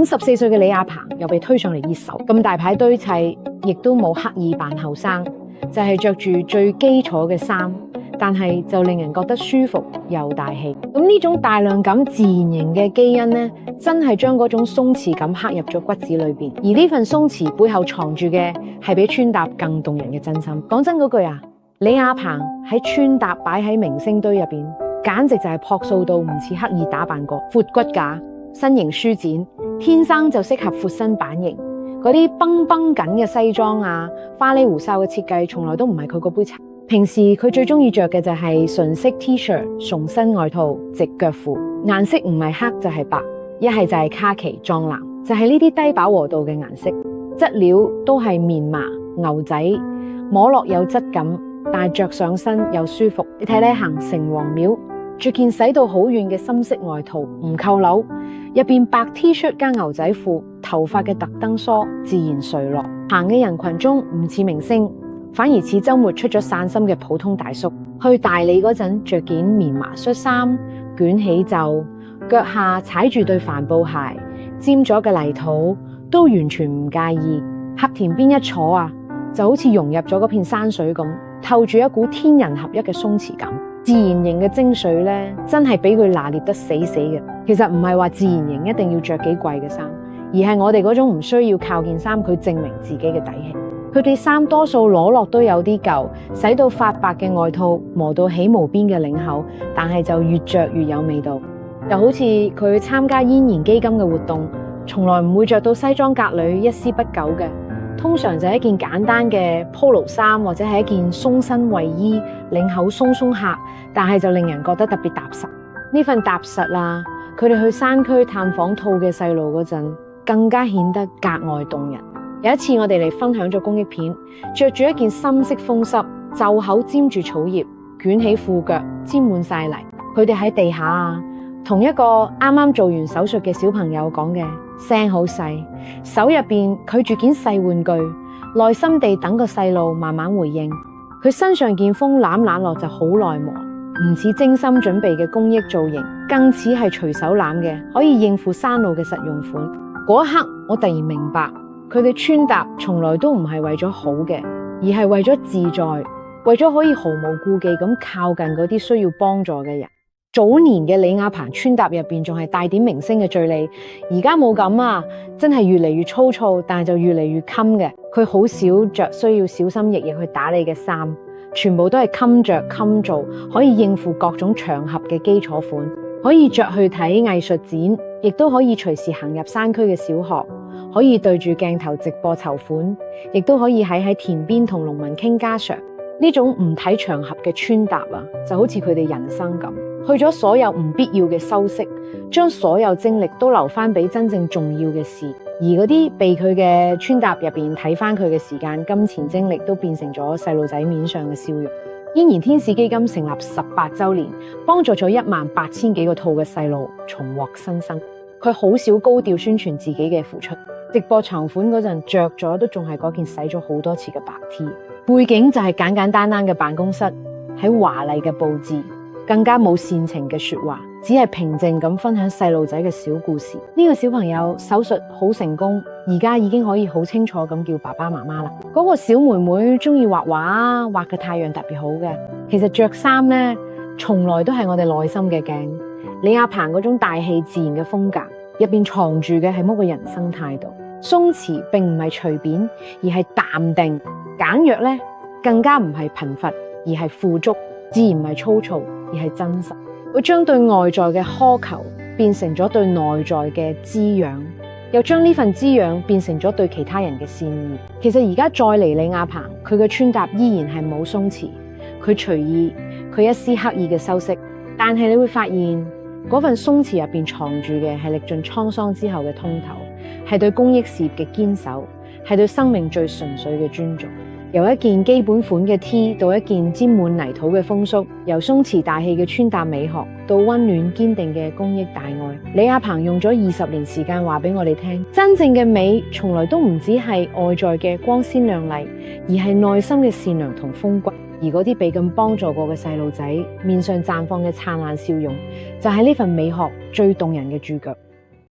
54歲嘅李亞鵬又被推上嚟熱搜，咁大牌堆砌，亦都冇刻意扮後生，就係着住最基礎嘅衫，但係就令人覺得舒服又大氣。咁呢種大量感自然型嘅基因呢，真係將嗰種鬆弛感刻入咗骨子裏邊。而呢份鬆弛背後藏住嘅係比穿搭更動人嘅真心。講真嗰句啊，李亞鵬喺穿搭擺喺明星堆入邊，簡直就係樸素到唔似刻意打扮過。闊骨架，身形舒展，天生就適合闊身版型。嗰啲繃繃緊嘅西裝啊，花里胡哨嘅設計，從來都唔係佢嗰杯茶。平時佢最中意着嘅就係純色 T 恤、鬆身外套、直腳褲，顏色唔係黑就係白，一係就係卡其、藏藍，就係呢啲低飽和度嘅顏色。質料都係棉麻、牛仔，摸落有質感，但係着上身又舒服。你睇行城隍廟，着件洗到好遠嘅深色外套，唔扣鈕，入邊白 T 恤加牛仔褲，頭髮嘅特登梳自然垂落。行嘅人群中唔似明星，反而似周末出咗散心嘅普通大叔。去大理嗰陣着件棉麻恤衫，捲起袖，腳下踩住對帆布鞋，沾咗嘅泥土都完全唔介意。黑田邊一坐啊，就好似融入咗嗰片山水咁，透住一股天人合一嘅鬆弛感。自然型嘅精髓呢，真係俾佢拿捏得死死嘅。其實唔係話自然型一定要着幾貴嘅衫，而係我哋嗰種唔需要靠件衫佢證明自己嘅底氣。佢哋衫多數攞落都有啲舊，洗到發白嘅外套磨到起毛邊嘅領口，但係就越着越有味道。就好似佢參加嫣然基金嘅活動，從來唔會着到西裝革履一絲不苟嘅，通常就係一件簡單嘅 polo 衫，或者係一件鬆身衛衣，領口鬆鬆下，但係就令人覺得特別踏實。呢份踏實啦，佢哋去山區探訪兔嘅細路嗰陣，更加顯得格外動人。有一次我哋嚟分享咗公益片，着住一件深色風濕，袖口沾住草葉，捲起褲腳，沾滿晒泥。佢哋喺地下啊，同一個啱啱做完手術嘅小朋友講嘅，聲好細，手入邊拒住件細玩具，耐心地等個細路慢慢回應。佢身上件風攬落就好耐磨，唔似精心準備嘅公益造型，更似係隨手攬嘅，可以應付山路嘅實用款。嗰一刻我突然明白，佢哋穿搭從來都唔係為咗好嘅，而係為咗自在，為咗可以毫無顧忌咁靠近嗰啲需要幫助嘅人。早年嘅李亞鵬穿搭入邊仲係帶點明星嘅敘利，而家冇咁啊，真係越嚟越粗糙，但係就越嚟越襟嘅。佢好少着需要小心翼翼去打理嘅衫，全部都係襟着襟做，可以應付各種場合嘅基礎款，可以着去睇藝術展，亦都可以隨時行入山區嘅小學。可以對住鏡頭直播籌款，亦都可以喺田邊同農民傾家常。呢種唔睇場合嘅穿搭啊，就好似佢哋人生咁，去咗所有唔必要嘅修飾，將所有精力都留翻俾真正重要嘅事。而嗰啲被佢嘅穿搭入邊睇翻佢嘅時間、金錢、精力都變成咗細路仔面上嘅笑容。嫣然天使基金成立18週年，幫助咗18000幾個兔嘅細路重獲新生。佢好少高調宣傳自己嘅付出。直播籌款嗰陣着咗都仲係嗰件洗咗好多次嘅白 T， 背景就係簡簡單單嘅辦公室，喺華麗嘅佈置，更加冇煽情嘅說話，只係平靜咁分享細路仔嘅小故事。呢個小朋友手術好成功，而家已經可以好清楚咁叫爸爸媽媽啦。嗰個小妹妹中意畫畫，畫嘅太陽特別好嘅。其實着衫呢，從來都係我哋內心嘅鏡。李亞鵬嗰種大氣自然嘅風格，入邊藏住嘅係乜個人生態度。鬆弛並唔係隨便，而係淡定；簡約呢，更加唔係貧乏，而係富足；自然唔係粗糙，而係真實。會將對外在嘅苛求變成咗對內在嘅滋養，又將呢份滋養變成咗對其他人嘅善意。其實而家再嚟李亞鵬，佢嘅穿搭依然係冇鬆弛，佢隨意，佢一絲刻意嘅修飾，但係你會發現嗰份鬆弛入邊藏住嘅係歷盡滄桑之後嘅通透，係對公益事業嘅堅守，係對生命最純粹嘅尊重。由一件基本款嘅 T 到一件沾滿泥土嘅風叔，由鬆弛大氣嘅穿搭美學到溫暖堅定嘅公益大愛，李亞鵬用咗20年時間話俾我哋聽，真正嘅美從來都唔只係外在嘅光鮮亮麗，而係內心嘅善良同風骨。而嗰啲被咁幫助過嘅細路仔面上綻放嘅燦爛笑容，就係呢份美學最動人嘅注腳。